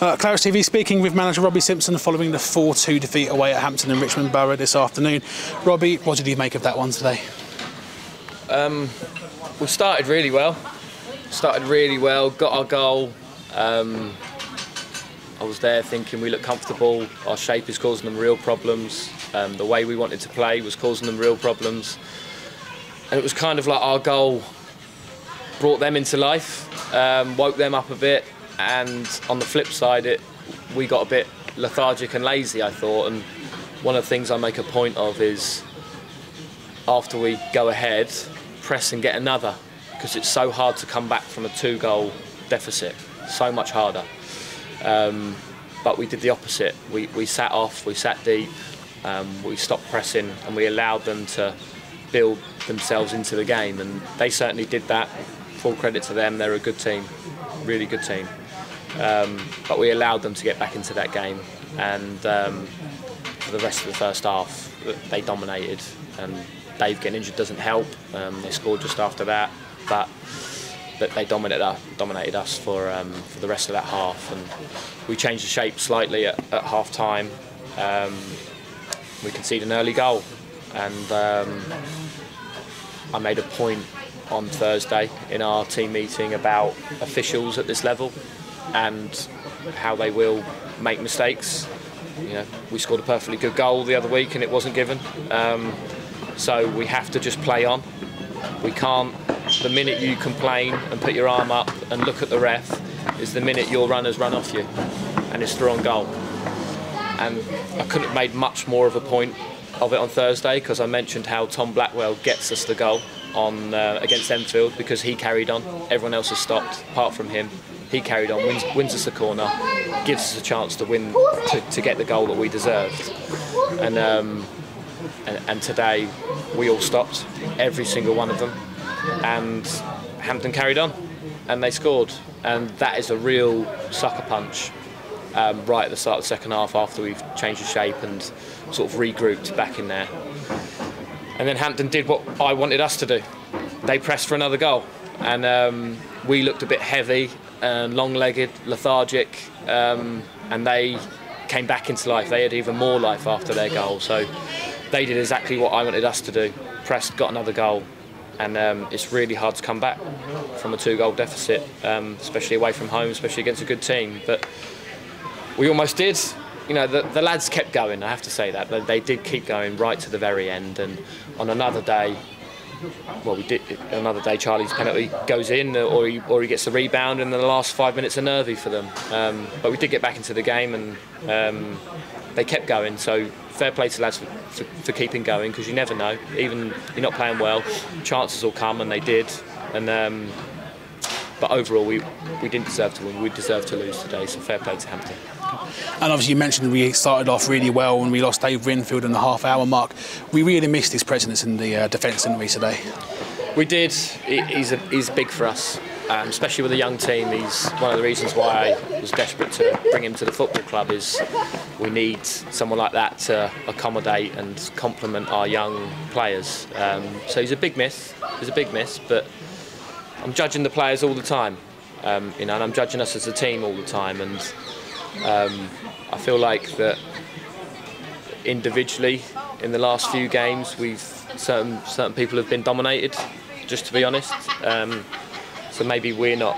Clarets TV speaking with manager Robbie Simpson following the 4-2 defeat away at Hampton Richmond Borough this afternoon. Robbie, what did you make of that one today? We started really well. Got our goal. I was there thinking we look comfortable. Our shape is causing them real problems. The way we wanted to play was causing them real problems. And it was kind of like our goal brought them into life, woke them up a bit. And on the flip side, we got a bit lethargic and lazy, I thought. And one of the things I make a point of is, after we go ahead, press and get another, because it's so hard to come back from a 2-goal deficit, so much harder. But we did the opposite. We sat off, we sat deep, we stopped pressing, and we allowed them to build themselves into the game. And they certainly did that. Full credit to them. They're a good team, really good team. But we allowed them to get back into that game, and for the rest of the first half, they dominated. And Dave getting injured doesn't help. They scored just after that, but they dominated us for the rest of that half. And we changed the shape slightly at half time. We conceded an early goal, and I made a point on Thursday in our team meeting about officials at this level and how they will make mistakes. You know, we scored a perfectly good goal the other week and it wasn't given. So we have to just play on. We can't. The minute you complain and put your arm up and look at the ref is the minute your runners run off you and it's through on goal. And I couldn't have made much more of a point of it on Thursday, because I mentioned how Tom Blackwell gets us the goal on against Enfield, because he carried on. Everyone else has stopped apart from him. He carried on, wins us the corner, gives us a chance to win, to get the goal that we deserved. And today we all stopped, every single one of them, and Hampton carried on and they scored. And that is a real sucker punch right at the start of the second half, after we've changed the shape and sort of regrouped back in there. And then Hampton did what I wanted us to do. They pressed for another goal, and we looked a bit heavy and long-legged, lethargic, and they came back into life. They had even more life after their goal. So they did exactly what I wanted us to do. Pressed, got another goal, and it's really hard to come back from a 2-goal deficit, especially away from home, especially against a good team. But we almost did. You know, the lads kept going, I have to say that. They did keep going right to the very end, and on another day, well, another day Charlie's penalty goes in, or he gets the rebound, and the last 5 minutes are nervy for them. But we did get back into the game, and they kept going. So fair play to lads for keeping going, because you never know. Even you're not playing well, chances will come, and they did. And but overall, we didn't deserve to win. We deserved to lose today. So fair play to Hampton. And obviously you mentioned we started off really well and we lost Dave Winfield in the half-hour mark. We really missed his presence in the defence, didn't we, today? We did. He's big for us, especially with a young team. He's one of the reasons why I was desperate to bring him to the football club. Is we need someone like that to accommodate and complement our young players. So he's a big miss. He's a big miss, but I'm judging the players all the time, you know, and I'm judging us as a team all the time. And I feel like that individually in the last few games certain people have been dominated, just to be honest. So maybe we're not,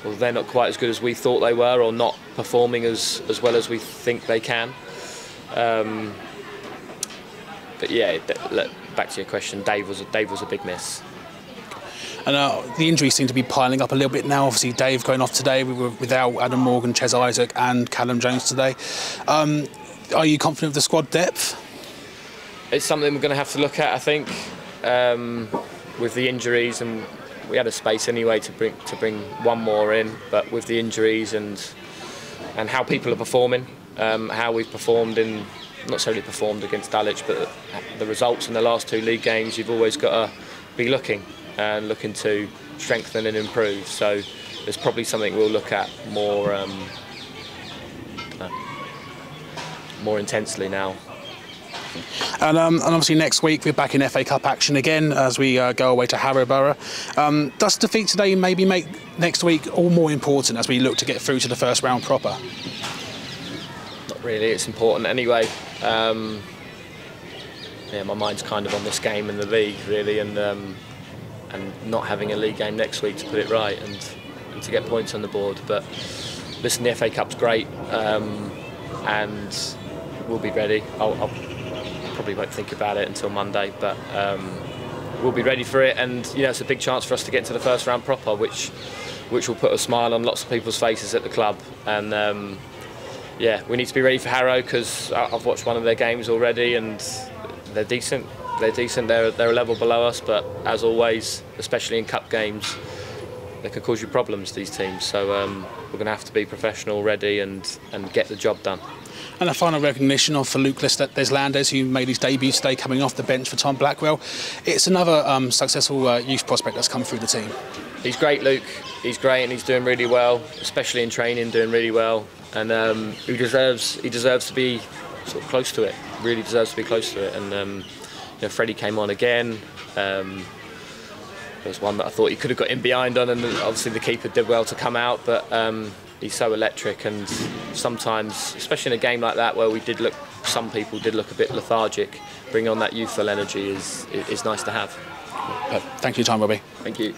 or they're not quite as good as we thought they were, or not performing as well as we think they can. But yeah, back to your question, Dave was a big miss. And the injuries seem to be piling up a little bit now. Obviously, Dave going off today. We were without Adam Morgan, Ches Isaac and Callum Jones today. Are you confident of the squad depth? It's something we're going to have to look at, I think, with the injuries. And we had a space anyway to bring one more in, but with the injuries and how people are performing, how we've performed not necessarily performed against Dulwich, but the results in the last 2 league games, you've always got to be looking to strengthen and improve. So there's probably something we'll look at more intensely now. And obviously next week we're back in FA Cup action again as we go away to Harrow Borough. Does defeat today maybe make next week all more important as we look to get through to the first round proper? Not really, it's important anyway. Yeah, my mind's kind of on this game in the league really, and not having a league game next week to put it right and to get points on the board. But listen, the FA Cup's great, and we'll be ready. I'll probably won't think about it until Monday, but we'll be ready for it. And you know, it's a big chance for us to get to the first round proper, which will put a smile on lots of people's faces at the club. And yeah, we need to be ready for Harrow because I've watched one of their games already, and they're decent. They're decent. They're a level below us, but as always, especially in cup games, they can cause you problems, these teams. So we're going to have to be professional, ready, and get the job done. And a final recognition for Luke Deslandes, who made his debut today, coming off the bench for Tom Blackwell. It's another successful youth prospect that's come through the team. He's great, Luke. He's great, and he's doing really well, especially in training, doing really well. And he deserves to be sort of close to it. Really deserves to be close to it. And you know, Freddie came on again. There was one that I thought he could have got in behind on, and obviously the keeper did well to come out. But he's so electric, and sometimes, especially in a game like that where some people did look a bit lethargic, bringing on that youthful energy is nice to have. Thank you for your time, Robbie. Thank you.